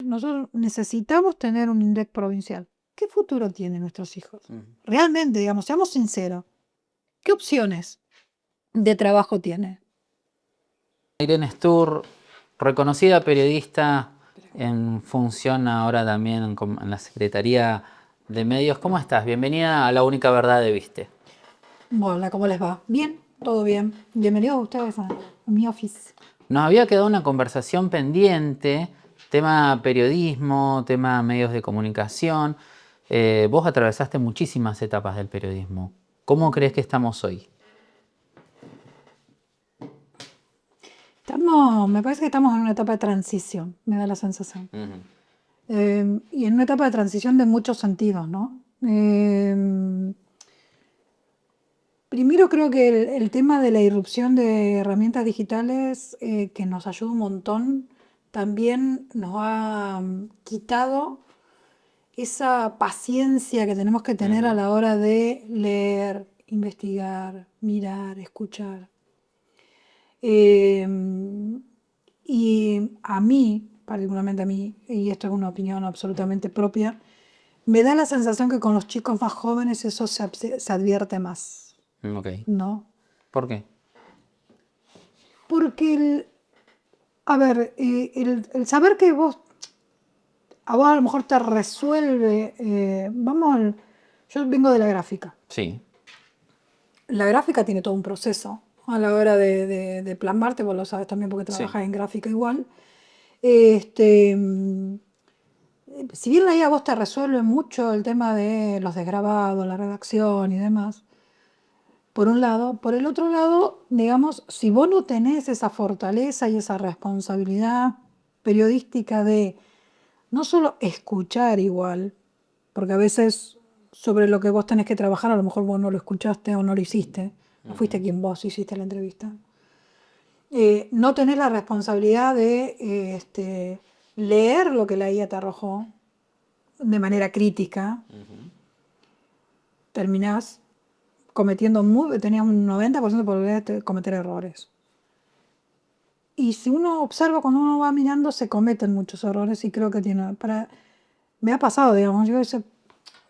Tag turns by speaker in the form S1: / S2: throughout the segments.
S1: nosotros necesitamos tener un INDEC provincial. ¿Qué futuro tienen nuestros hijos? Realmente, digamos, seamos sinceros. ¿Qué opciones de trabajo tiene?
S2: Irene Stur, reconocida periodista en función ahora también en la Secretaría de Medios. ¿Cómo estás? Bienvenida a La Única Verdad de Viste.
S1: Hola, ¿cómo les va? Bien, todo bien. Bienvenidos a ustedes a mi office.
S2: Nos había quedado una conversación pendiente, tema periodismo, tema medios de comunicación. Vos atravesaste muchísimas etapas del periodismo. ¿Cómo crees que estamos hoy?
S1: Me parece que estamos en una etapa de transición, me da la sensación. Y en una etapa de transición de muchos sentidos, ¿no? Primero creo que el tema de la irrupción de herramientas digitales que nos ayuda un montón, también nos ha quitado esa paciencia que tenemos que tener a la hora de leer, investigar, mirar, escuchar. Y a mí, particularmente a mí, y esto es una opinión absolutamente propia, me da la sensación que con los chicos más jóvenes eso se advierte más,
S2: Ok.
S1: ¿no?
S2: ¿Por qué?
S1: Porque, el saber que a vos a lo mejor te resuelve, yo vengo de la gráfica.
S2: Sí.
S1: La gráfica tiene todo un proceso a la hora de plasmarte, vos lo sabes también porque trabajas en gráfica igual. Si bien la IA a vos te resuelve mucho el tema de los desgrabados, la redacción y demás, por un lado, por el otro lado, digamos, si vos no tenés esa fortaleza y esa responsabilidad periodística de no solo escuchar igual, porque a veces sobre lo que vos tenés que trabajar, a lo mejor vos no lo escuchaste o no lo hiciste, no fuiste quien vos hiciste la entrevista. No tenés la responsabilidad de leer lo que la IA te arrojó de manera crítica, terminás tenías un 90% de probabilidad de cometer errores. Y si uno observa, cuando uno va mirando, se cometen muchos errores y creo que me ha pasado, digamos, yo dice,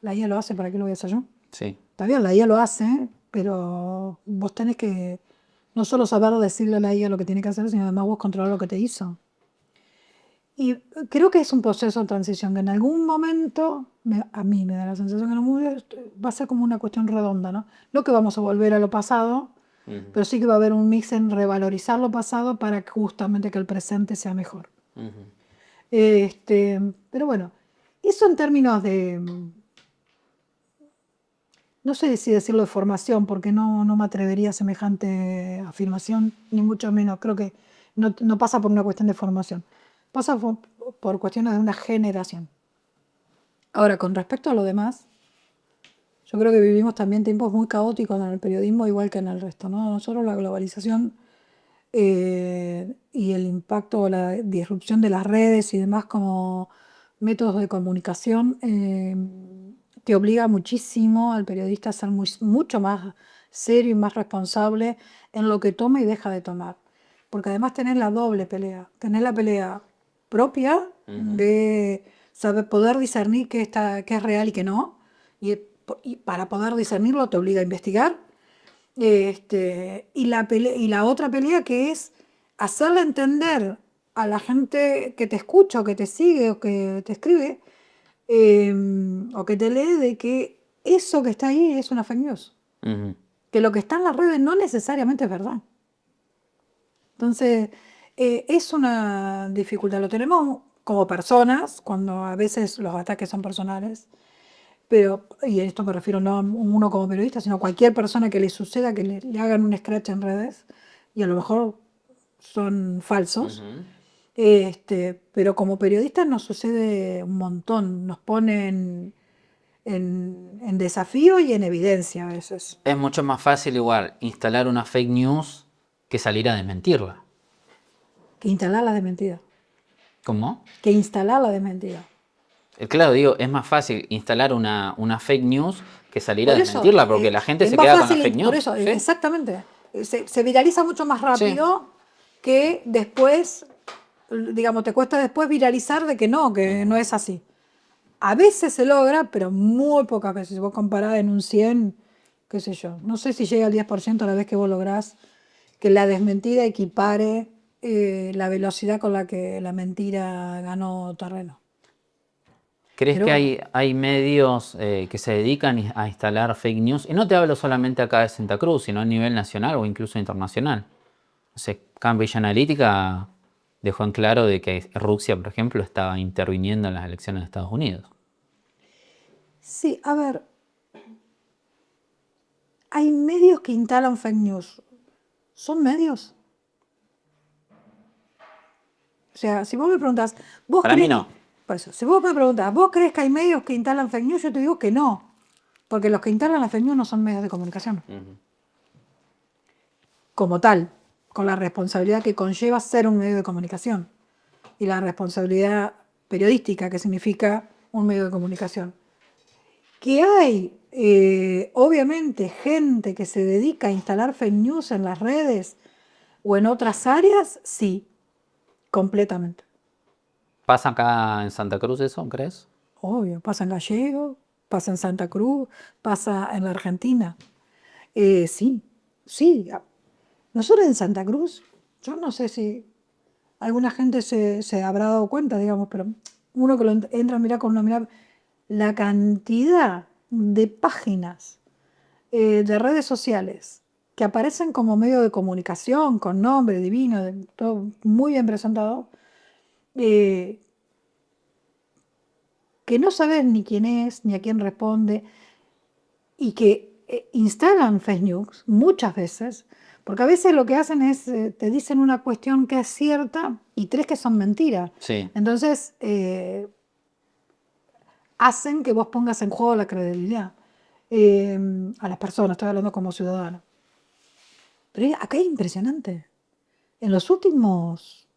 S1: la IA lo hace, ¿para qué lo voy a hacer yo?
S2: Sí.
S1: Está bien, la IA lo hace, pero vos tenés que no solo saber decirle a la IA lo que tiene que hacer, sino además vos controlar lo que te hizo. Y creo que es un proceso de transición que en algún momento, a mí me da la sensación que en algún momento va a ser como una cuestión redonda, ¿no? No que vamos a volver a lo pasado, pero sí que va a haber un mix en revalorizar lo pasado para que justamente que el presente sea mejor. Pero bueno, eso en términos de, no sé si decirlo de formación, porque no me atrevería a semejante afirmación, ni mucho menos. Creo que no pasa por una cuestión de formación, pasa por cuestiones de una generación. Ahora, con respecto a lo demás, yo creo que vivimos también tiempos muy caóticos en el periodismo, igual que en el resto, ¿no? Nosotros la globalización y el impacto o la disrupción de las redes y demás como métodos de comunicación que obliga muchísimo al periodista a ser mucho más serio y más responsable en lo que toma y deja de tomar. Porque además tenés la doble pelea. Tenés la pelea propia de saber poder discernir qué es real y qué no. Y para poder discernirlo te obliga a investigar. Y la otra pelea que es hacerle entender a la gente que te escucha o que te sigue o que te escribe o que te lee de que eso que está ahí es una fake news. Que lo que está en las redes no necesariamente es verdad. Entonces, es una dificultad. Lo tenemos como personas, cuando a veces los ataques son personales, y a esto me refiero no a uno como periodista, sino a cualquier persona que le suceda que le hagan un scratch en redes, y a lo mejor son falsos. Pero como periodistas nos sucede un montón, nos ponen en desafío y en evidencia a veces.
S2: Es mucho más fácil igual instalar una fake news que salir a desmentirla.
S1: Que instalarla de mentira.
S2: ¿Cómo?
S1: Que instalarla de mentira.
S2: Claro, digo, es más fácil instalar una fake news que salir a
S1: Por eso,
S2: desmentirla, porque la gente
S1: es
S2: se
S1: más
S2: queda con la
S1: fácil,
S2: fake
S1: por
S2: news.
S1: eso,
S2: ¿Sí?
S1: exactamente. Se viraliza mucho más rápido que después digamos, te cuesta después viralizar de que no es así. A veces se logra, pero muy pocas veces. Si vos comparás en un 100, qué sé yo, no sé si llega al 10% a la vez que vos lográs que la desmentida equipare la velocidad con la que la mentira ganó terreno.
S2: ¿Crees
S1: Pero
S2: que
S1: bueno,
S2: hay medios que se dedican a instalar fake news? Y no te hablo solamente acá de Santa Cruz, sino a nivel nacional o incluso internacional. No sé, Cambridge Analytica dejó en claro de que Rusia, por ejemplo, estaba interviniendo en las elecciones de Estados Unidos.
S1: sí, a ver, hay medios que instalan fake news. ¿Son medios? O sea, si vos me preguntas, ¿vos
S2: Para mí
S1: crees?
S2: no.
S1: Por eso, si vos me preguntas, ¿vos crees que hay medios que instalan fake news? Yo te digo que no. Porque los que instalan las fake news no son medios de comunicación. Como tal, con la responsabilidad que conlleva ser un medio de comunicación. Y la responsabilidad periodística que significa un medio de comunicación. Que hay, obviamente, gente que se dedica a instalar fake news en las redes o en otras áreas, sí, completamente.
S2: ¿Pasa acá en Santa Cruz eso, crees?
S1: Obvio, pasa en Gallego, pasa en Santa Cruz, pasa en la Argentina. Sí, sí. Nosotros en Santa Cruz, yo no sé si alguna gente se habrá dado cuenta, digamos, pero uno que lo entra a mirar con una mirada, la cantidad de páginas de redes sociales que aparecen como medio de comunicación, con nombre divino, todo muy bien presentado, eh, que no sabes ni quién es, ni a quién responde, y que instalan fake news muchas veces, porque a veces lo que hacen es, te dicen una cuestión que es cierta y tres que son mentiras.
S2: Sí.
S1: Entonces, hacen que vos pongas en juego la credibilidad a las personas, estoy hablando como ciudadano. Pero acá es impresionante. En los últimos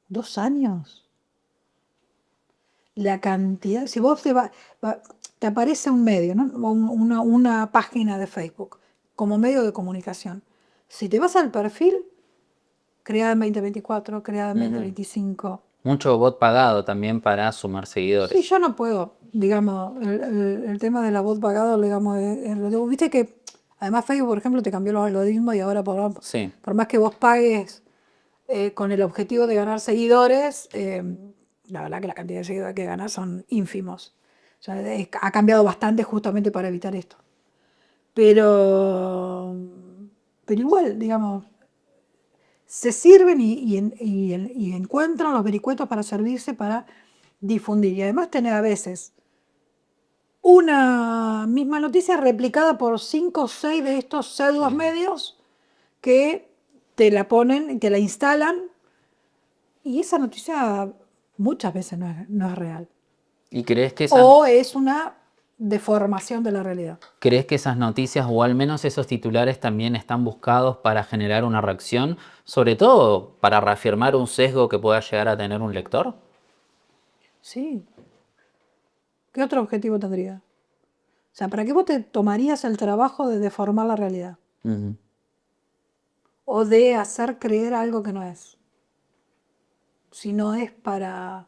S1: 2 años, la cantidad, si vos te aparece un medio, ¿no? Una página de Facebook como medio de comunicación. Si te vas al perfil, creada en 2024, creada en 2025.
S2: Mucho bot pagado también para sumar
S1: Sí,
S2: seguidores.
S1: yo no puedo, digamos, el tema de la voz pagada, digamos, viste que además Facebook, por ejemplo, te cambió los algoritmos y ahora
S2: Sí.
S1: por más que vos pagues con el objetivo de ganar seguidores, la verdad que la cantidad de seguidores que ganas son ínfimos. O sea, ha cambiado bastante justamente para evitar esto. Pero, pero igual, digamos, se sirven y encuentran los vericuetos para servirse para difundir. Y además tener a veces una misma noticia replicada por 5 o 6 de estos pseudos medios que te la ponen y te la instalan. Y esa noticia muchas veces no es real.
S2: ¿Y
S1: O es una deformación de la realidad.
S2: crees que esas noticias o al menos esos titulares también están buscados para generar una reacción, sobre todo para reafirmar un sesgo que pueda llegar a tener un lector?
S1: Sí. ¿Qué otro objetivo tendría? O sea, ¿para qué vos te tomarías el trabajo de deformar la realidad?
S2: Ujú.
S1: O de hacer creer algo que no es. Si no es para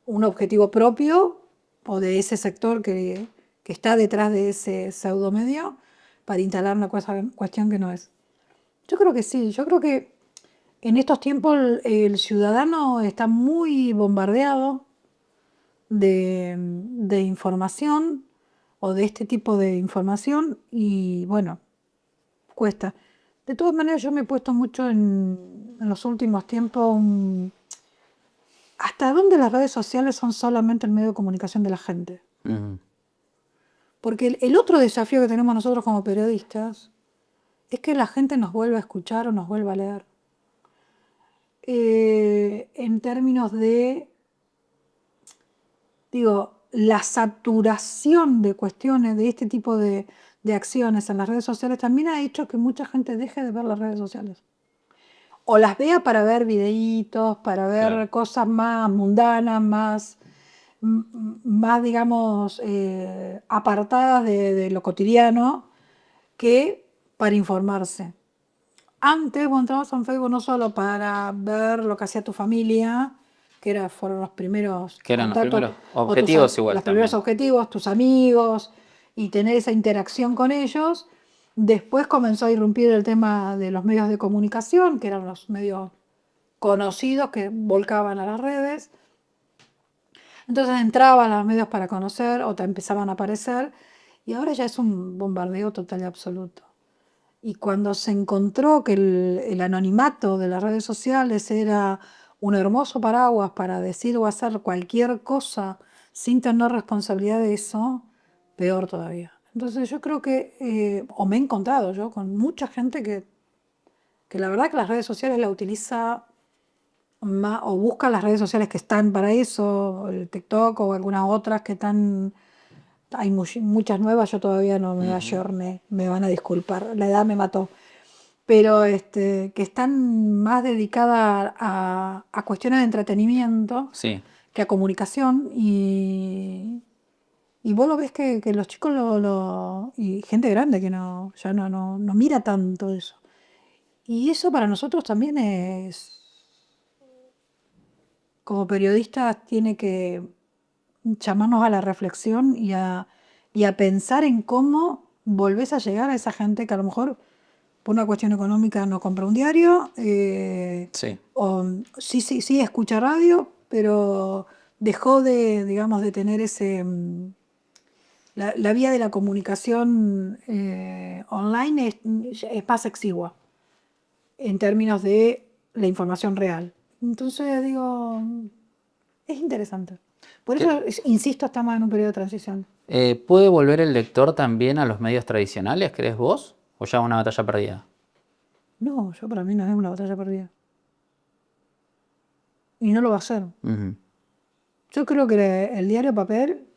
S1: un objetivo propio o de ese sector que está detrás de ese pseudomedio para instalar una cuestión que no es. Yo creo que sí, yo creo que en estos tiempos el ciudadano está muy bombardeado de información o de este tipo de información y bueno, cuesta. De todas maneras, yo me he puesto mucho en los últimos tiempos hasta dónde las redes sociales son solamente el medio de comunicación de la gente.
S2: Ujú.
S1: Porque el otro desafío que tenemos nosotros como periodistas es que la gente nos vuelva a escuchar o nos vuelva a leer. En términos de, digo, la saturación de cuestiones de este tipo de acciones en las redes sociales también ha hecho que mucha gente deje de ver las redes sociales. O las vea para ver videitos, para ver
S2: Claro.
S1: cosas más mundanas, más digamos, apartadas de lo cotidiano, que para informarse. Antes vos entrabas en Facebook no solo para ver lo que hacía tu familia, fueron los primeros
S2: Que eran los
S1: contactos,
S2: primeros
S1: o
S2: objetivos igual
S1: los primeros
S2: también.
S1: objetivos, tus amigos, y tener esa interacción con ellos. Después comenzó a irrumpir el tema de los medios de comunicación, que eran los medios conocidos que volcaban a las redes. Entonces entraban a los medios para conocer o te empezaban a aparecer, y ahora ya es un bombardeo total y absoluto. Y cuando se encontró que el anonimato de las redes sociales era un hermoso paraguas para decir o hacer cualquier cosa sin tener responsabilidad de eso, peor todavía. Entonces yo creo que, o me he encontrado yo con mucha gente que la verdad que las redes sociales la utiliza más, o busca las redes sociales que están para eso, el TikTok o algunas otras que están. Hay muchas nuevas, yo todavía no me ayorné, me van a disculpar, la edad me mató. Pero que están más dedicadas a cuestiones de entretenimiento
S2: Sí.
S1: que a comunicación. Y vos lo ves que los chicos y gente grande que ya no mira tanto eso. Y eso para nosotros también como periodistas, tiene que llamarnos a la reflexión y a pensar en cómo volvés a llegar a esa gente que a lo mejor por una cuestión económica no compra un diario,
S2: Sí.
S1: o sí escucha radio, pero dejó digamos, de tener la vía de la comunicación online es más exigua en términos de la información real. Entonces digo, es interesante. Por eso, insisto, estamos en un periodo de transición.
S2: ¿Puede volver el lector también a los medios tradicionales, crees vos? ¿O ya una batalla perdida?
S1: No, para mí no es una batalla perdida. Y no lo va a hacer.
S2: Ujú.
S1: Yo creo que el diario papel,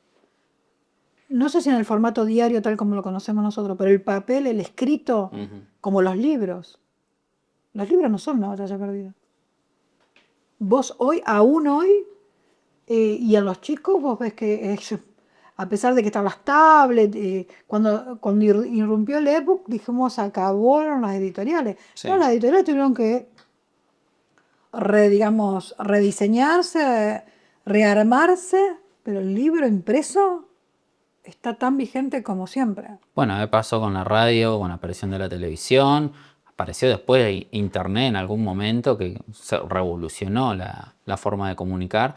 S1: no sé si en el formato diario tal como lo conocemos nosotros, pero el papel, el escrito, como los libros no son una batalla perdida. Vos aún hoy, y a los chicos vos ves que a pesar de que están las tablets, cuando irrumpió el ebook, dijimos, acabaron las editoriales.
S2: Sí.
S1: No, las editoriales tuvieron que digamos, rediseñarse, rearmarse, pero el libro impreso está tan vigente como siempre.
S2: Bueno, me pasó con la radio, con la aparición de la televisión. Apareció después internet en algún momento que se revolucionó la forma de comunicar.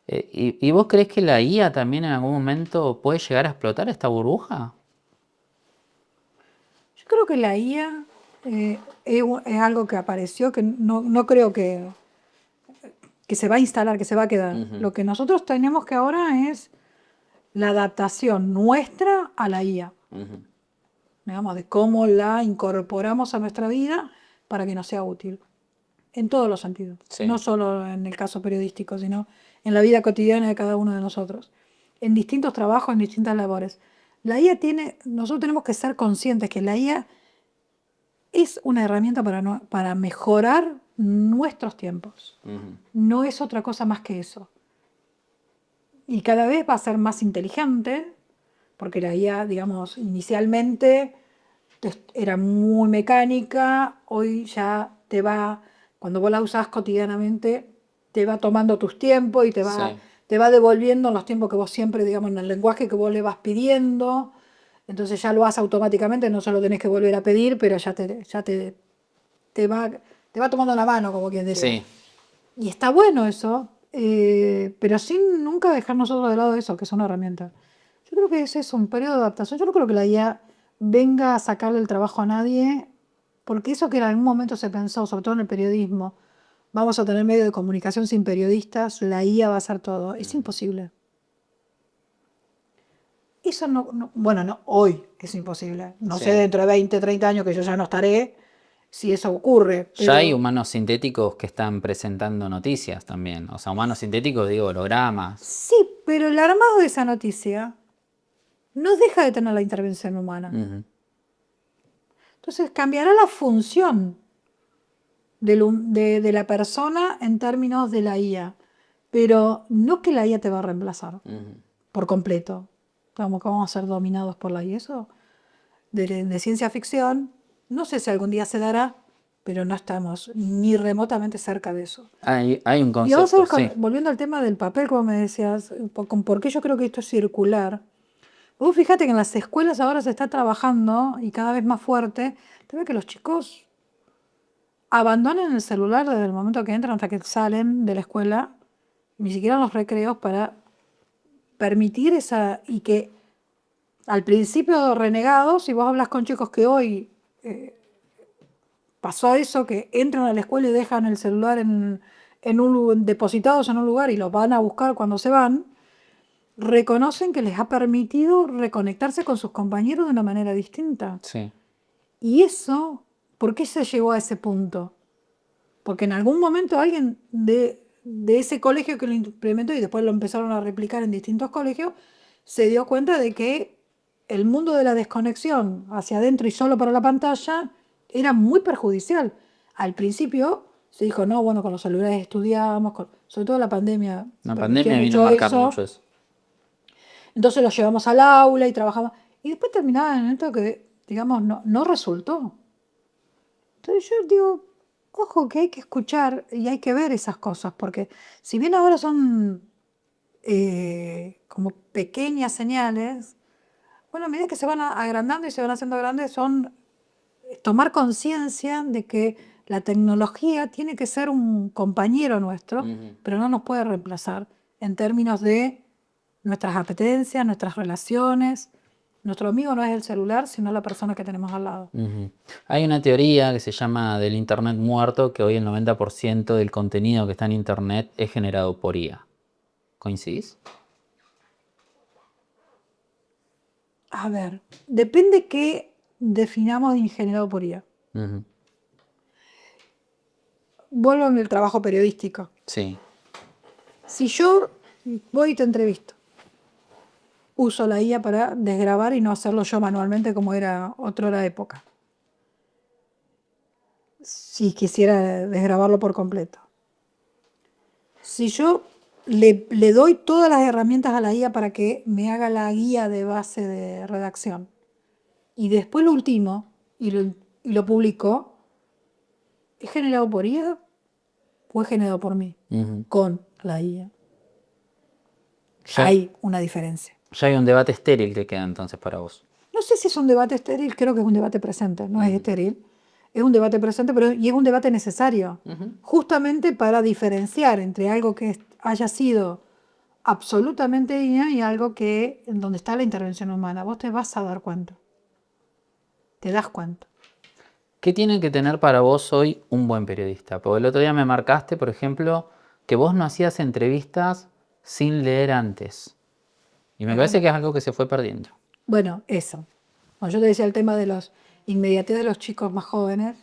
S2: ¿Y vos crees que la IA también en algún momento puede llegar a explotar esta burbuja?
S1: Yo creo que la IA es algo que apareció, que no creo que se va a instalar, que se va a quedar. Lo que nosotros tenemos que ahora es la adaptación nuestra a la IA. Digamos, de cómo la incorporamos a nuestra vida para que nos sea útil. En todos los sentidos.
S2: Sí.
S1: No solo en el caso periodístico, sino en la vida cotidiana de cada uno de nosotros. En distintos trabajos, en distintas labores. Nosotros tenemos que ser conscientes que la IA es una herramienta para mejorar nuestros tiempos. No es otra cosa más que eso. Y cada vez va a ser más inteligente, porque la IA, digamos, inicialmente era muy mecánica, hoy ya cuando vos la usás cotidianamente, te va tomando tus tiempos y te va devolviendo los tiempos que vos siempre, digamos, en el lenguaje que vos le vas pidiendo. Entonces ya lo haces automáticamente, no solo tenés que volver a pedir, pero ya te va tomando la mano, como quien diría.
S2: Sí.
S1: Y está bueno eso, pero sin nunca dejar nosotros de lado eso, que es una herramienta. Yo creo que ese es un periodo de adaptación. Yo no creo que la IA venga a sacarle el trabajo a nadie, porque eso que en algún momento se pensó, sobre todo en el periodismo, vamos a tener medio de comunicación sin periodistas, la IA va a hacer todo. Es imposible. Eso bueno, no, hoy es imposible. No sé dentro de 20, 30 años que yo ya no estaré, si eso ocurre.
S2: Ya hay humanos sintéticos que están presentando noticias también. O sea, humanos sintéticos, digo, hologramas.
S1: Sí, pero el armado de esa noticia no deja de tener la intervención humana. Entonces cambiará la función de la persona en términos de la IA, pero no que la IA te va a reemplazar por completo. Vamos a ser dominados por la IA. Eso de ciencia ficción, no sé si algún día se dará, pero no estamos ni remotamente cerca de eso.
S2: Hay un
S1: Y ahora,
S2: concepto,
S1: ¿sabes?
S2: sí.
S1: Volviendo al tema del papel, como me decías, por qué yo creo que esto es circular. Vos fíjate que en las escuelas ahora se está trabajando, y cada vez más fuerte, te ves que los chicos abandonan el celular desde el momento que entran hasta que salen de la escuela, ni siquiera en los recreos, para permitir esa, y que al principio renegados, si vos hablas con chicos que hoy pasó eso, que entran a la escuela y dejan el celular depositados en un lugar y los van a buscar cuando se van, reconocen que les ha permitido reconectarse con sus compañeros de una manera distinta.
S2: Sí.
S1: Y eso, ¿por qué se llegó a ese punto? Porque en algún momento alguien de ese colegio que lo implementó y después lo empezaron a replicar en distintos colegios, se dio cuenta de que el mundo de la desconexión hacia adentro y solo para la pantalla era muy perjudicial. Al principio se dijo, no, bueno, con los celulares estudiamos, sobre todo la pandemia
S2: La
S1: permitió
S2: pandemia vino a
S1: mucho
S2: marcar
S1: eso,
S2: mucho eso.
S1: entonces los llevamos al aula y trabajamos. Y después terminaba en esto que, digamos, no resultó. Entonces yo digo, ojo que hay que escuchar y hay que ver esas cosas, porque si bien ahora son como pequeñas señales, bueno, a medida que se van agrandando y se van haciendo grandes, son tomar conciencia de que la tecnología tiene que ser un compañero nuestro, pero no nos puede reemplazar en términos de nuestras apetencias, nuestras relaciones. Nuestro amigo no es el celular, sino la persona que tenemos al lado.
S2: Hay una teoría que se llama del Internet muerto, que hoy el 90% del contenido que está en Internet es generado por IA. ¿Coincidís?
S1: A ver, depende qué definamos de ingeniería por IA.
S2: Ujú.
S1: Vuelvo a mi trabajo periodístico.
S2: Sí.
S1: Si yo voy y te entrevisto, uso la IA para desgrabar y no hacerlo yo manualmente como era otra época. Si quisiera desgrabarlo por completo. Si yo le doy todas las herramientas a la IA para que me haga la guía de base de redacción y después lo ultimo y lo publico, ¿es generado por IA o es generado por mí?
S2: Ujú.
S1: Con la IA.
S2: Ya,
S1: Hay una diferencia.
S2: ya hay un debate estéril que queda entonces para vos.
S1: No sé si es un debate estéril, creo que es un debate presente, no es estéril. Es un debate presente, y es un debate necesario, justamente para diferenciar entre algo que haya sido absolutamente IA y algo que en donde está la intervención humana. Vos te vas a dar cuenta. Te das cuenta.
S2: ¿Qué tiene que tener para vos hoy un buen periodista? Porque el otro día me marcaste, por ejemplo, que vos no hacías entrevistas sin leer antes. Y me parece que es algo que se fue perdiendo.
S1: Bueno, eso. Cuando yo te decía el tema de los inmediatez de los chicos más jóvenes,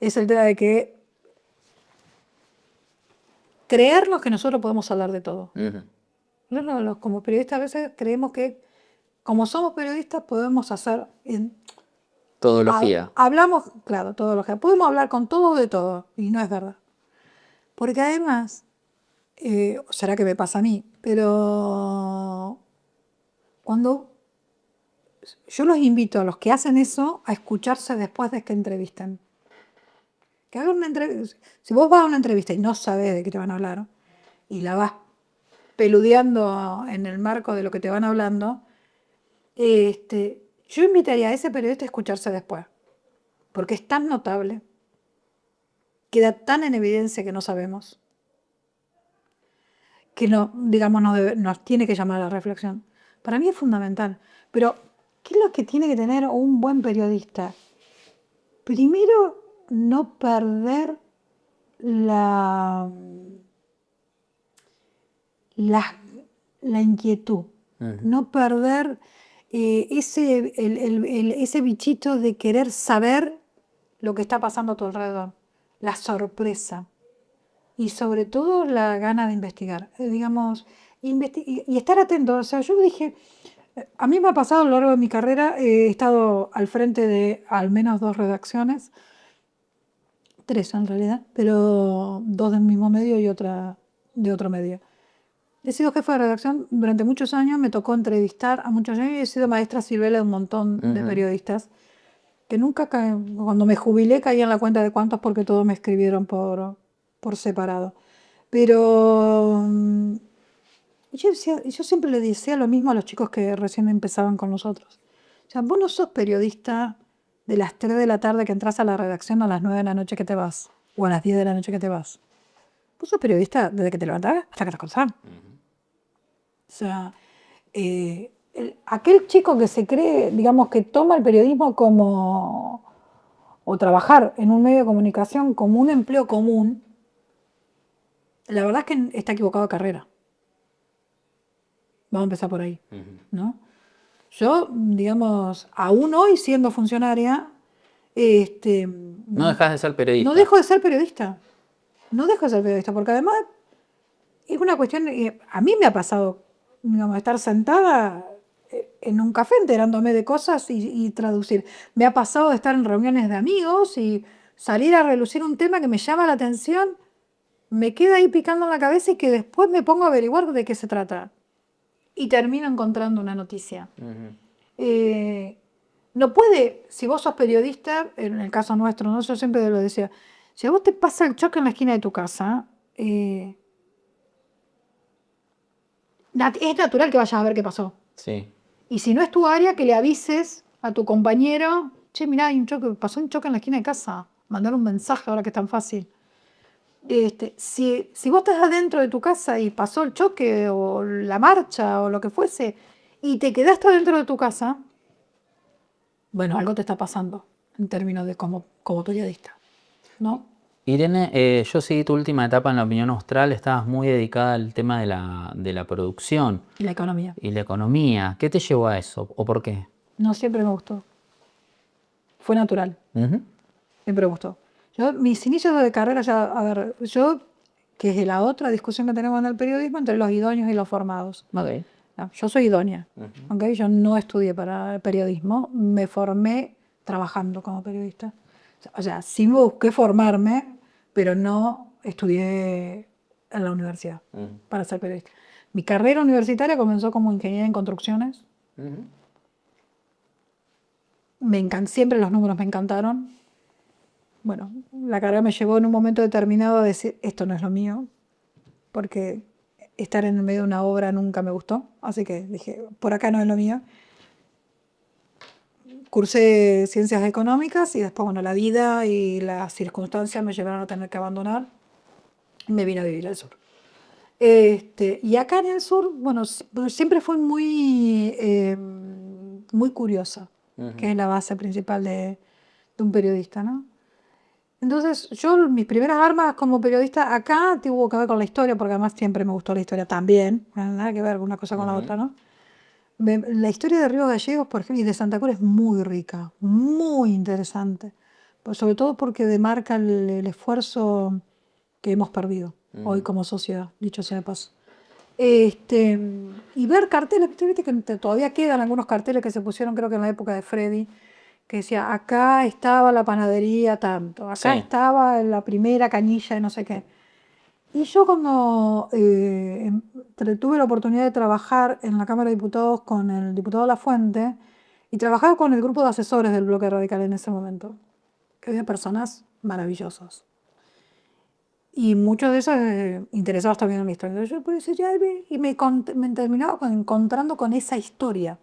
S1: es el tema de que creernos que nosotros podemos hablar de todo.
S2: Ujú.
S1: Como periodistas a veces creemos que como somos periodistas podemos hacer,
S2: Todología.
S1: hablamos, claro, todo lo que podemos hablar con todo de todo, y no es verdad. Porque además, será que me pasa a mí, pero cuando yo los invito a los que hacen eso a escucharse después de que entrevistan. Que hagan una entrevista. Si vos vas a una entrevista y no sabes de qué te van a hablar y la vas peludeando en el marco de lo que te van hablando, yo invitaría a ese periodista a escucharse después, porque es tan notable, queda tan en evidencia que no sabemos, que no, digamos, nos tiene que llamar a la reflexión. Para mí es fundamental. Pero, ¿qué es lo que tiene que tener un buen periodista? Primero, no perder la inquietud, no perder ese bichito de querer saber lo que está pasando a tu alrededor, la sorpresa y sobre todo la gana de investigar, digamos, y estar atento. O sea, yo dije, a mí me ha pasado a lo largo de mi carrera, he estado al frente de al menos 2 redacciones, 3 en realidad, pero 2 del mismo medio y otra de otro medio. He sido jefa de redacción durante muchos años, me tocó entrevistar a muchos años y he sido maestra Sibela de un montón de periodistas que nunca, cuando me jubilé caí en la cuenta de cuántos porque todos me escribieron por separado. Pero yo siempre le decía lo mismo a los chicos que recién empezaban con nosotros. O sea, vos no sos periodista de las 3 de la tarde que entras a la redacción a las 9 de la noche que te vas, o a las 10 de la noche que te vas. Vos sos periodista desde que te levantás hasta que te acostás. O sea, aquel chico que se cree, digamos, que toma el periodismo como, o trabajar en un medio de comunicación como un empleo común, la verdad es que está equivocado de carrera. Vamos a empezar por ahí, ¿no? Yo, digamos, aún hoy siendo funcionaria,
S2: No dejas de ser periodista.
S1: no dejo de ser periodista. No dejo de ser periodista, porque además es una cuestión, a mí me ha pasado, digamos, estar sentada en un café enterándome de cosas y traducir. Me ha pasado de estar en reuniones de amigos y salir a relucir un tema que me llama la atención, me queda ahí picando en la cabeza y que después me pongo a averiguar de qué se trata. Y termino encontrando una noticia. No puede, si vos sos periodista, en el caso nuestro, ¿no? Yo siempre lo decía, si a vos te pasa el choque en la esquina de tu casa, es natural que vayas a ver qué pasó.
S2: Sí.
S1: Y si no es tu área, que le avises a tu compañero, che, mirá, hay un choque, pasó un choque en la esquina de casa, mandar un mensaje ahora que es tan fácil. Si vos estás adentro de tu casa y pasó el choque o la marcha o lo que fuese y te quedaste adentro de tu casa, bueno, algo te está pasando en términos de como periodista, ¿no?
S2: Irene, yo seguí tu última etapa en la Opinión Austral, estabas muy dedicada al tema de la producción
S1: Y la economía.
S2: y la economía. ¿Qué te llevó a eso o por qué?
S1: No siempre me gustó. Fue natural. Siempre me gustó. Yo, mis inicios de carrera, ya, a ver, que es la otra discusión que tenemos en el periodismo entre los idóneos y los formados.
S2: Okay.
S1: No, yo soy idónea, ¿okay? Yo no estudié para el periodismo, me formé trabajando como periodista. O sea, sí busqué formarme, pero no estudié en la universidad para ser periodista. Mi carrera universitaria comenzó como ingeniera en construcciones. Siempre los números me encantaron. Bueno, la carrera me llevó en un momento determinado a decir, esto no es lo mío, porque estar en el medio de una obra nunca me gustó, así que dije, por acá no es lo mío. Cursé ciencias económicas y después, bueno, la vida y las circunstancias me llevaron a tener que abandonar y me vine a vivir al sur. Y acá en el sur, bueno, siempre fui muy curiosa, que es la base principal de un periodista, ¿no? Entonces, mis primeras armas como periodista acá tuvo que ver con la historia, porque además siempre me gustó la historia también, nada que ver una cosa con la otra, ¿no? La historia de Río Gallegos, por ejemplo, y de Santa Cruz es muy rica, muy interesante, sobre todo porque demarca el esfuerzo que hemos perdido hoy como sociedad, dicho sea de paso. Y ver carteles, viste que todavía quedan algunos carteles que se pusieron creo que en la época de Freddy, que decía, acá estaba la panadería tanto, acá
S2: Sí.
S1: estaba la primera canilla de no sé qué. Y yo cuando tuve la oportunidad de trabajar en la Cámara de Diputados con el diputado Lafuente, y trabajaba con el grupo de asesores del Bloque Radical en ese momento, que había personas maravillosas. Y muchos de esos interesados también en la historia. Entonces yo pues, decía, y me terminaba encontrando con esa historia.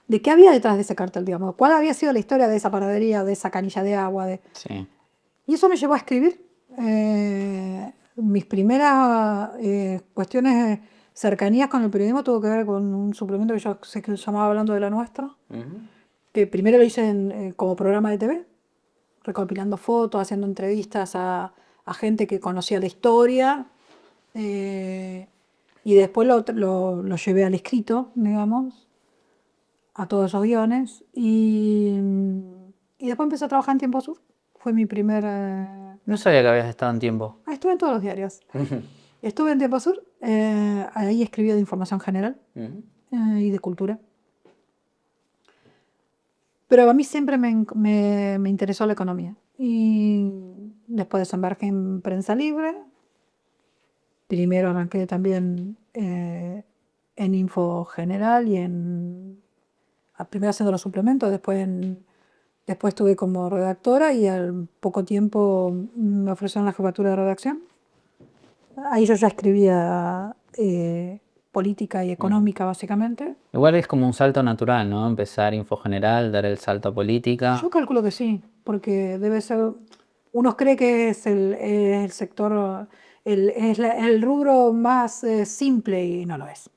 S1: ¿De qué había detrás de ese cartel, digamos? ¿Cuál había sido la historia de esa panadería, de esa canilla de agua?
S2: Sí.
S1: Y eso me llevó a escribir. Mis primeras cuestiones cercanías con el periodismo tuvo que ver con un suplemento que yo sé que se llamaba Hablando de la Nuestra, que primero lo hice como programa de TV, recopilando fotos, haciendo entrevistas a gente que conocía la historia, y después lo llevé al escrito, digamos, a todos esos guiones, y después empecé a trabajar en Tiempo Sur. Fue mi primer...
S2: No sabía que habías estado en tiempo.
S1: estuve en todos los diarios. Estuve en Tiempo Sur, ahí escribía de información general y de cultura. Pero a mí siempre me interesó la economía. Y después desembarqué en Prensa Libre. Primero arranqué también en Info General y en primero haciendo los suplementos, después estuve como redactora y al poco tiempo me ofrecieron la jefatura de redacción. Ahí yo ya escribía política y económica, básicamente.
S2: Igual es como un salto natural, ¿no? Empezar Info General, dar el salto a política.
S1: Yo calculo que sí, porque debe ser. Uno cree que es el sector, el rubro más simple y no lo es.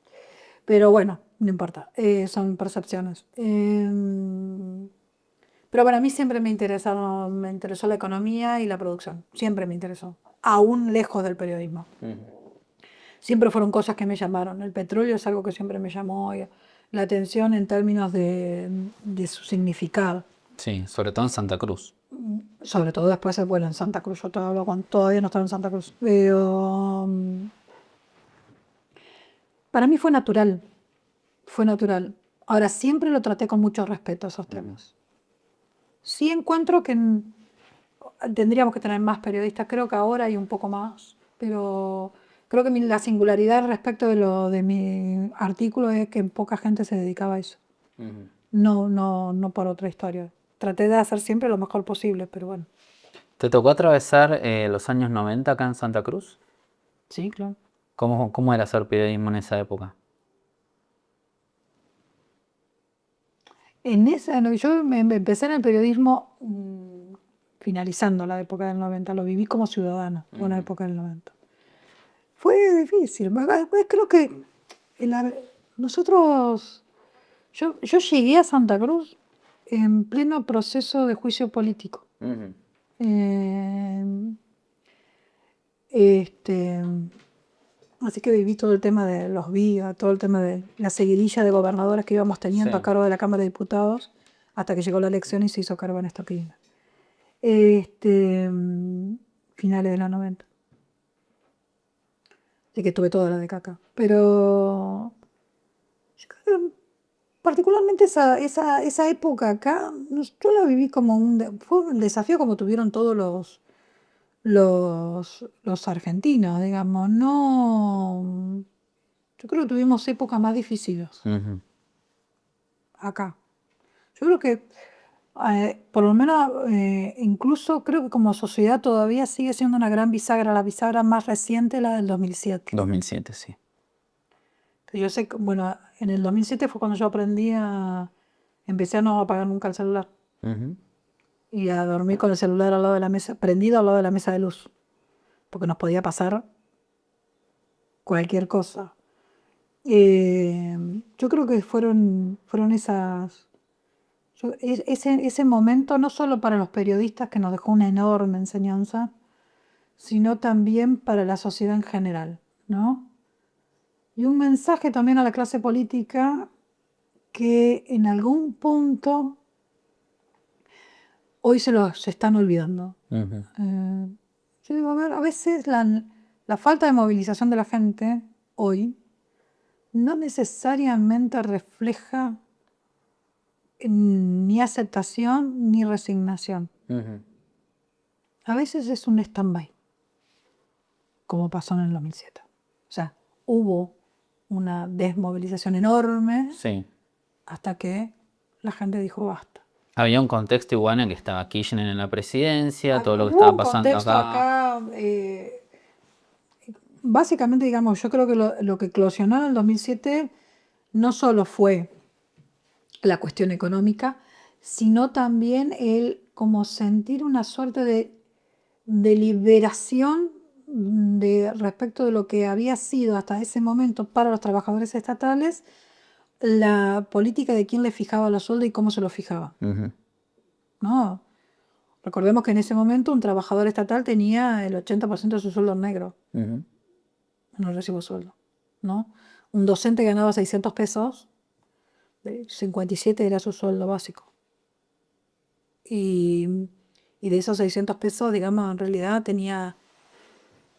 S1: Pero bueno, no importa, son percepciones. Pero para mí siempre me interesó la economía y la producción, siempre me interesó, aún lejos del periodismo. Siempre fueron cosas que me llamaron. El petróleo es algo que siempre me llamó la atención en términos de su significado.
S2: Sí, sobre todo en Santa Cruz.
S1: Sobre todo después, bueno, en Santa Cruz, yo todavía no estaba en Santa Cruz. Pero para mí fue natural, fue natural. Ahora, siempre lo traté con mucho respeto esos temas. Sí encuentro que tendríamos que tener más periodistas, creo que ahora hay un poco más, pero creo que la singularidad respecto de mi artículo es que poca gente se dedicaba a eso. No por otra historia. Traté de hacer siempre lo mejor posible, pero bueno.
S2: ¿Te tocó atravesar los años 90 acá en Santa Cruz?
S1: Sí, claro.
S2: ¿Cómo era hacer periodismo en esa época?
S1: Yo empecé en el periodismo finalizando la época del 90, lo viví como ciudadana, una época del 90. Fue difícil, creo que nosotros, yo llegué a Santa Cruz en pleno proceso de juicio político. Así que viví todo el tema de los vías, todo el tema de la seguidilla de gobernadores que íbamos teniendo a cargo de la Cámara de Diputados, hasta que llegó la elección y se hizo cargo Néstor Kirchner. Finales de los 90. Así que tuve toda la de caca. Pero yo creo que particularmente esa época acá, yo la viví como fue un desafío como tuvieron todos los argentinos, digamos. No, yo creo que tuvimos épocas más difíciles acá. Yo creo que, por lo menos, incluso creo que como sociedad todavía sigue siendo una gran bisagra, la bisagra más reciente, la del 2007.
S2: 2007, sí.
S1: Yo sé que, bueno, en el 2007 fue cuando yo empecé a no apagar nunca el celular y a dormir con el celular al lado de la mesa, prendido al lado de la mesa de luz, porque nos podía pasar cualquier cosa. Yo creo que fueron ese momento, no solo para los periodistas, que nos dejó una enorme enseñanza, sino también para la sociedad en general, ¿no? Y un mensaje también a la clase política que en algún punto hoy se están olvidando. Yo digo, a veces la falta de movilización de la gente hoy no necesariamente refleja ni aceptación ni resignación. A veces es un stand-by, como pasó en el 2007. O sea, hubo una desmovilización enorme hasta que la gente dijo basta.
S2: Había un contexto igual en que estaba Kirchner en la presidencia, todo lo que estaba pasando
S1: acá. Básicamente, digamos, yo creo que lo que eclosionó en el 2007 no solo fue la cuestión económica, sino también el como sentir una suerte de liberación respecto de lo que había sido hasta ese momento para los trabajadores estatales la política de quién le fijaba los sueldos y cómo se los fijaba. ¿No? Recordemos que en ese momento un trabajador estatal tenía el 80% de su sueldo en negro. No recibo sueldo, ¿no? Un docente ganaba 600 pesos, 57 era su sueldo básico. Y de esos 600 pesos, digamos, en realidad tenía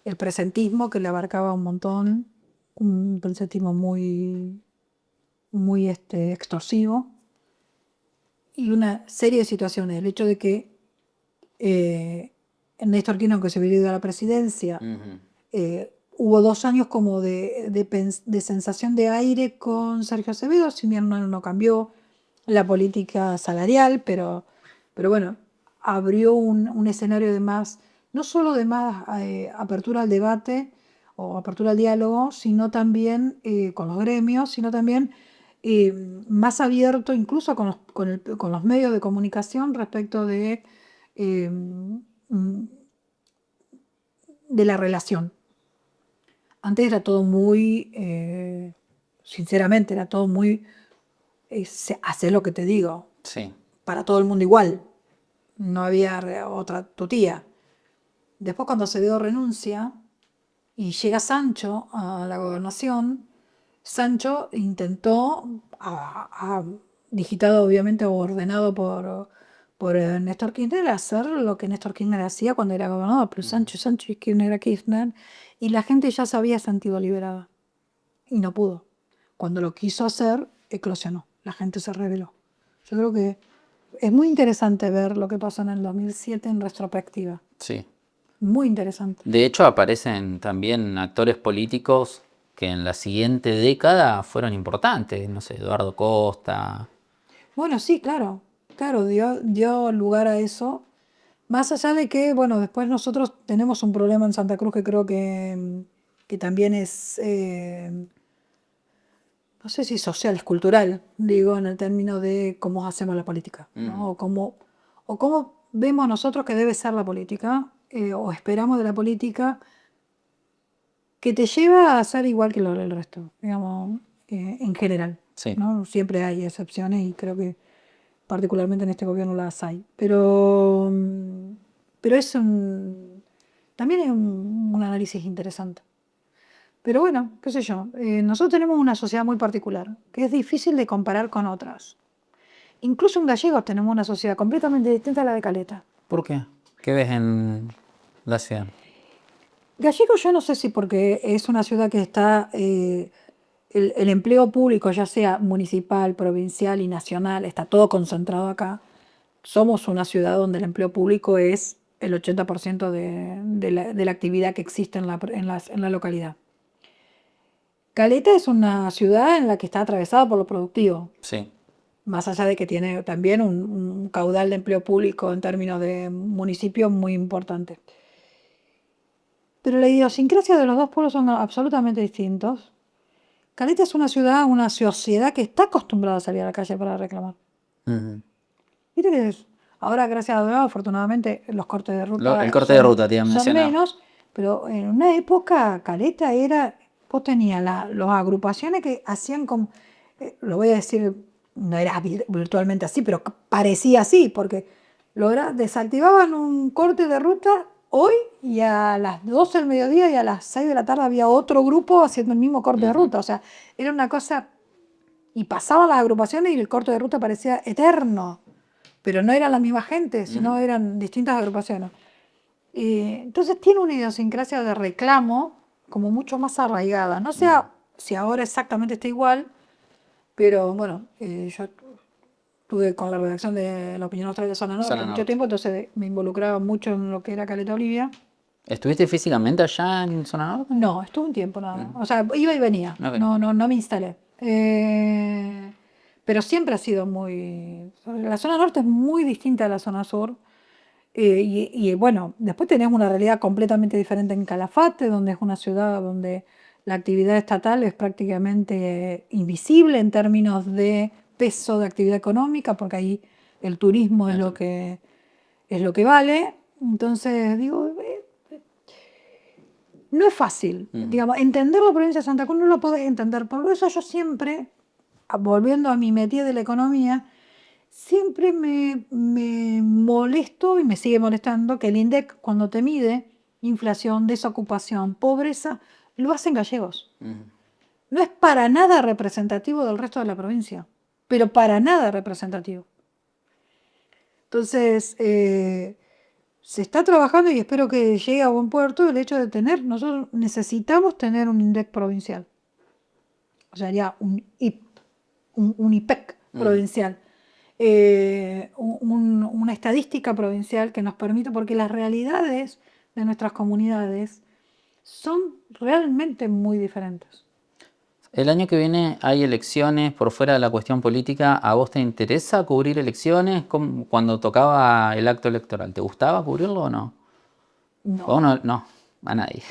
S1: el presentismo que le abarcaba un montón, un presentismo muy extorsivo, y una serie de situaciones. El hecho de que Néstor Kirchner, aunque se hubiera ido a la presidencia, hubo 2 años como de sensación de aire con Sergio Acevedo, si bien no cambió la política salarial, pero bueno, abrió un escenario de más, no solo de más apertura al debate o apertura al diálogo, sino también con los gremios, sino también más abierto incluso con los medios de comunicación respecto eh, mm, de la relación. Antes era todo muy, sinceramente, era todo muy, hacer lo que te digo,
S2: Sí.
S1: para todo el mundo igual. No había otra tutía. Después cuando se dio renuncia y llega Sancho a la gobernación, Sancho intentó, digitado obviamente o ordenado por Néstor Kirchner, hacer lo que Néstor Kirchner hacía cuando era gobernador, pero Sancho y Kirchner era Kirchner, y la gente ya se había sentido liberada y no pudo. Cuando lo quiso hacer, eclosionó, la gente se rebeló. Yo creo que es muy interesante ver lo que pasó en el 2007 en retrospectiva.
S2: Sí.
S1: Muy interesante.
S2: De hecho, aparecen también actores políticos que en la siguiente década fueron importantes. No sé, Eduardo Costa.
S1: Bueno, sí, claro. Claro, dio lugar a eso. Más allá de que, bueno, después nosotros tenemos un problema en Santa Cruz que creo que también es, no sé si social, es cultural, digo, en el término de cómo hacemos la política, ¿no? O cómo vemos nosotros que debe ser la política, o esperamos de la política, que te lleva a ser igual que el resto, digamos, en general,
S2: Sí.
S1: ¿no? Siempre hay excepciones y creo que particularmente en este gobierno las hay. Pero también es un análisis interesante. Pero bueno, qué sé yo, nosotros tenemos una sociedad muy particular, que es difícil de comparar con otras. Incluso en gallegos tenemos una sociedad completamente distinta a la de Caleta.
S2: ¿Por qué? ¿Qué ves en la ciudad?
S1: Gallegos yo no sé si porque es una ciudad que está, el empleo público, ya sea municipal, provincial y nacional, está todo concentrado acá. Somos una ciudad donde el empleo público es el 80% de la actividad que existe en la localidad. Caleta es una ciudad en la que está atravesada por lo productivo,
S2: Sí.
S1: más allá de que tiene también un caudal de empleo público en términos de municipio muy importante. Pero la idiosincrasia de los dos pueblos son absolutamente distintos. Caleta es una ciudad, una sociedad que está acostumbrada a salir a la calle para reclamar.
S2: Ujú.
S1: Viste que ahora, gracias a Dios, afortunadamente, los cortes de
S2: El
S1: ruta
S2: corte de ruta, te iba a
S1: son
S2: mencionar.
S1: menos, pero en una época Caleta era, vos tenías las agrupaciones que hacían como, lo voy a decir, no era virtualmente así, pero parecía así, porque desactivaban un corte de ruta hoy y a las 12 del mediodía y a las 6 de la tarde había otro grupo haciendo el mismo corte de ruta. O sea, era una cosa, y pasaban las agrupaciones y el corte de ruta parecía eterno, pero no eran la misma gente, sino eran distintas agrupaciones. Entonces tiene una idiosincrasia de reclamo como mucho más arraigada. No sé si ahora exactamente está igual, pero bueno, yo estuve con la redacción de La Opinión Austral de Zona Norte
S2: Zona
S1: mucho
S2: Norte.
S1: tiempo, entonces me involucraba mucho en lo que era Caleta Olivia.
S2: ¿Estuviste físicamente allá en Zona Norte?
S1: No, estuve un tiempo nada más. O sea, iba y venía.
S2: Ok.
S1: No me instalé. Pero siempre ha sido muy... La zona norte es muy distinta a la zona sur. Bueno, después tenemos una realidad completamente diferente en Calafate, donde es una ciudad donde la actividad estatal es prácticamente invisible en términos de peso de actividad económica, porque ahí el turismo es es lo que vale. Entonces, digo, no es fácil, digamos, entender la provincia de Santa Cruz no lo podés entender. Por eso yo siempre, volviendo a mi métier de la economía, siempre me molesto y me sigue molestando que el INDEC, cuando te mide inflación, desocupación, pobreza, lo hacen gallegos. No es para nada representativo del resto de la provincia, pero para nada representativo. Entonces, se está trabajando y espero que llegue a buen puerto el hecho de nosotros necesitamos tener un INDEC provincial. O sea, ya un IPEC provincial. Una estadística provincial que nos permita, porque las realidades de nuestras comunidades son realmente muy diferentes.
S2: El año que viene hay elecciones por fuera de la cuestión política. ¿A vos te interesa cubrir elecciones? Cuando tocaba el acto electoral, ¿te gustaba cubrirlo o no?
S1: No,
S2: ¿O no? No, a nadie.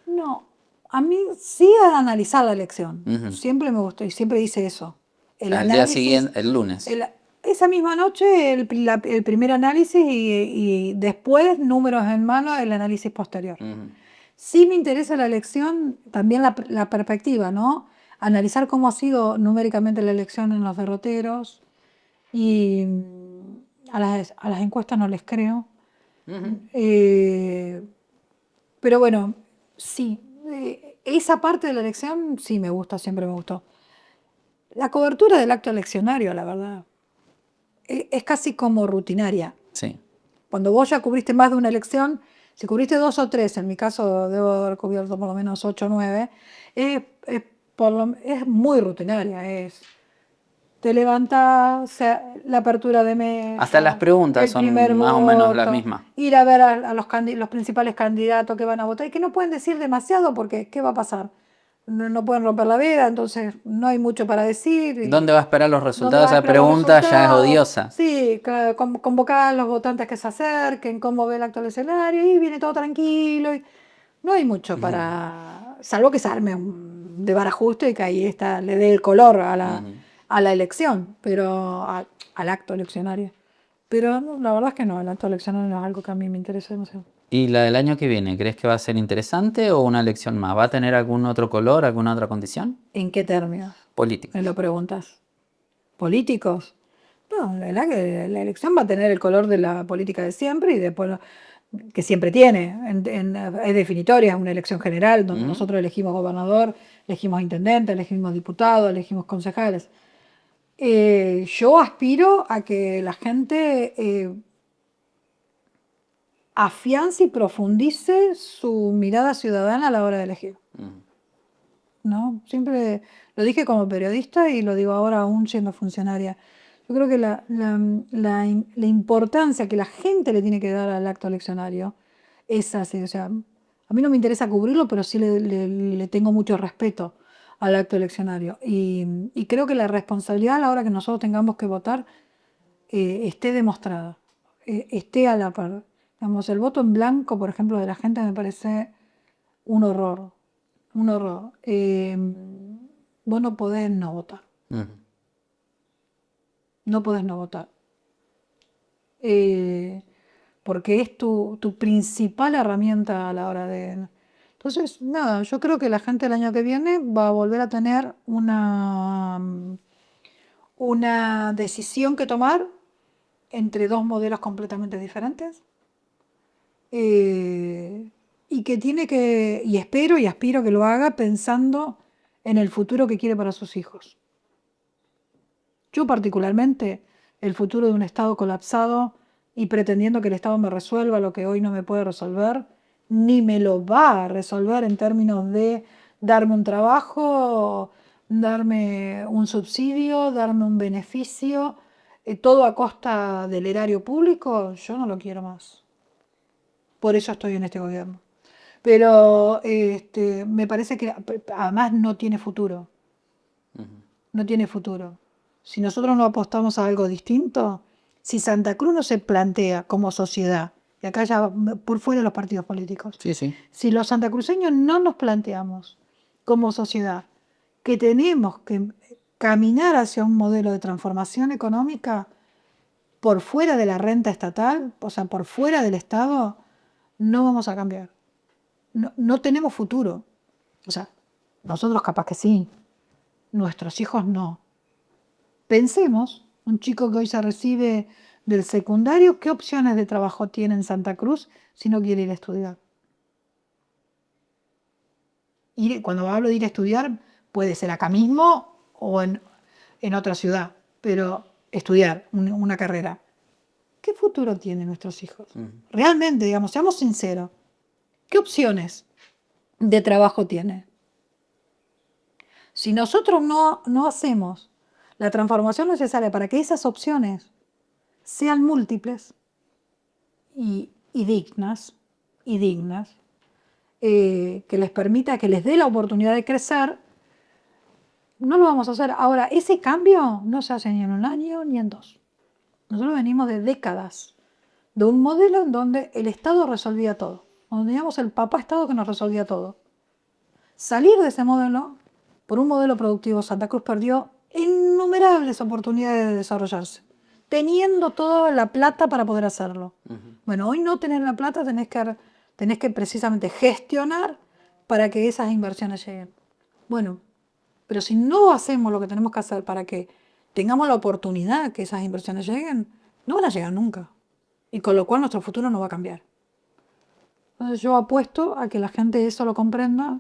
S1: no. A mí sí analizar la elección.
S2: Ujú.
S1: Siempre me gustó y siempre hice eso. El
S2: Al día
S1: análisis,
S2: siguiente, el lunes.
S1: esa misma noche el primer análisis y después, números en mano, el análisis posterior.
S2: Ujú.
S1: Sí me interesa la elección, también la perspectiva, ¿no? Analizar cómo ha sido numéricamente la elección en los derroteros y a las encuestas no les creo.
S2: Ujú.
S1: Pero bueno, sí, esa parte de la elección sí me gusta, siempre me gustó. La cobertura del acto eleccionario, la verdad, es casi como rutinaria.
S2: Sí.
S1: Cuando vos ya cubriste más de una elección, si cubriste 2 o 3, en mi caso debo haber cubierto por lo menos 8 o 9, es muy rutinaria. Te levantás, la apertura de
S2: Hasta las
S1: mesa,
S2: preguntas
S1: el primer
S2: son más o menos la
S1: voto,
S2: misma.
S1: ir a ver a los principales candidatos que van a votar y que no pueden decir demasiado porque ¿qué va a pasar? No pueden romper la veda, entonces no hay mucho para decir.
S2: ¿Dónde va a esperar los
S1: ¿Dónde
S2: resultados?
S1: vas a
S2: Esa
S1: esperar los
S2: pregunta ya es
S1: resultados?
S2: odiosa.
S1: Sí, claro, convocar a los votantes que se acerquen, cómo ve el actual escenario, y viene todo tranquilo. No hay mucho para, salvo que se arme de barajuste y que ahí está, le dé el color a la elección, pero al acto eleccionario. Pero no, la verdad es que no, el acto eleccionario no es algo que a mí me interese demasiado.
S2: ¿Y la del año que viene, crees que va a ser interesante o una elección más? ¿Va a tener algún otro color, alguna otra condición?
S1: ¿En qué términos? Me
S2: Políticos.
S1: lo preguntas. ¿Políticos? No, la elección va a tener el color de la política de siempre y después que siempre tiene. Es definitoria, es una elección general donde nosotros elegimos gobernador, elegimos intendente, elegimos diputado, elegimos concejales. Yo aspiro a que la gente afiance y profundice su mirada ciudadana a la hora de elegir. ¿No? Siempre lo dije como periodista y lo digo ahora aún siendo funcionaria. Yo creo que la importancia que la gente le tiene que dar al acto eleccionario es así. O sea, a mí no me interesa cubrirlo, pero sí le tengo mucho respeto al acto eleccionario. Y creo que la responsabilidad a la hora que nosotros tengamos que votar esté demostrada, esté a la par. Digamos, el voto en blanco, por ejemplo, de la gente me parece un horror, un horror. Vos no podés no votar, no podés no votar. Porque es tu principal herramienta a la hora de... Entonces, nada, yo creo que la gente el año que viene va a volver a tener una decisión que tomar entre dos modelos completamente diferentes. Y que tiene que, y espero y aspiro que lo haga pensando en el futuro que quiere para sus hijos. Yo particularmente, el futuro de un Estado colapsado y pretendiendo que el Estado me resuelva lo que hoy no me puede resolver, ni me lo va a resolver en términos de darme un trabajo, darme un subsidio, darme un beneficio, todo a costa del erario público, yo no lo quiero más. Por eso estoy en este gobierno. Pero me parece que además no tiene futuro. No tiene futuro. Si nosotros no apostamos a algo distinto, si Santa Cruz no se plantea como sociedad, y acá ya por fuera de los partidos políticos,
S2: Sí, sí.
S1: si los santacruceños no nos planteamos como sociedad que tenemos que caminar hacia un modelo de transformación económica por fuera de la renta estatal, o sea, por fuera del Estado, no vamos a cambiar. No tenemos futuro. O sea, nosotros capaz que sí, nuestros hijos no. Pensemos, un chico que hoy se recibe del secundario, ¿qué opciones de trabajo tiene en Santa Cruz si no quiere ir a estudiar? Cuando hablo de ir a estudiar, puede ser acá mismo o en otra ciudad, pero estudiar una carrera. ¿Qué futuro tienen nuestros hijos? Realmente, digamos, seamos sinceros, ¿qué opciones de trabajo tiene? Si nosotros no hacemos la transformación necesaria para que esas opciones sean múltiples y dignas, que les permita, que les dé la oportunidad de crecer, no lo vamos a hacer. Ahora, ese cambio no se hace ni en un año ni en dos. Nosotros venimos de décadas de un modelo en donde el Estado resolvía todo, donde teníamos el papá Estado que nos resolvía todo. Salir de ese modelo, por un modelo productivo, Santa Cruz perdió innumerables oportunidades de desarrollarse, teniendo toda la plata para poder hacerlo. Bueno, hoy no tenés la plata, tenés que precisamente gestionar para que esas inversiones lleguen. Bueno, pero si no hacemos lo que tenemos que hacer para que tengamos la oportunidad que esas inversiones lleguen, no van a llegar nunca. Y con lo cual nuestro futuro no va a cambiar. Entonces yo apuesto a que la gente eso lo comprenda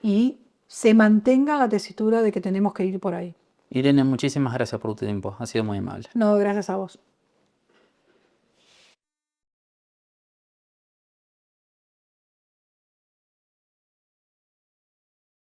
S1: y se mantenga la tesitura de que tenemos que ir por ahí.
S2: Irene, muchísimas gracias por tu tiempo. Ha sido muy amable.
S1: No, gracias a vos.